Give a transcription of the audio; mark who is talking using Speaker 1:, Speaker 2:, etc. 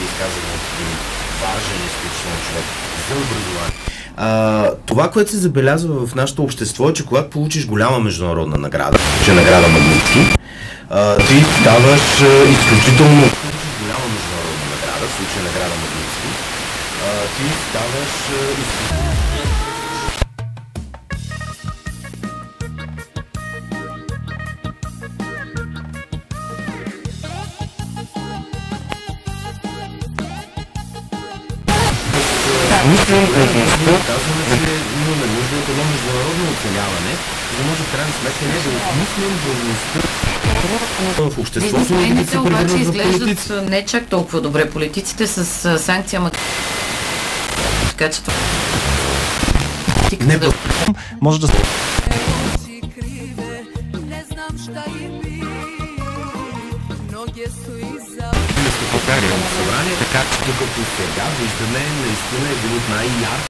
Speaker 1: изказано от един важен, изключително човек за образование. Това, което се забелязва в нашето общество е, че когато получиш голяма международна награда, че награда Магнитски, ти ставаш изключително голяма международна награда, в случая награда Магнитски, ти ставаш казваме, че имаме нужда от едно международно оценяване, за да може в крайна сметка не да обмислим възможността в обществото.
Speaker 2: Бизнесмените обаче изглеждат не чак толкова добре. Политиците с санкция, така че това
Speaker 1: не
Speaker 3: може да
Speaker 1: събрание, така че докато сега виждаме наистина един от най-ярки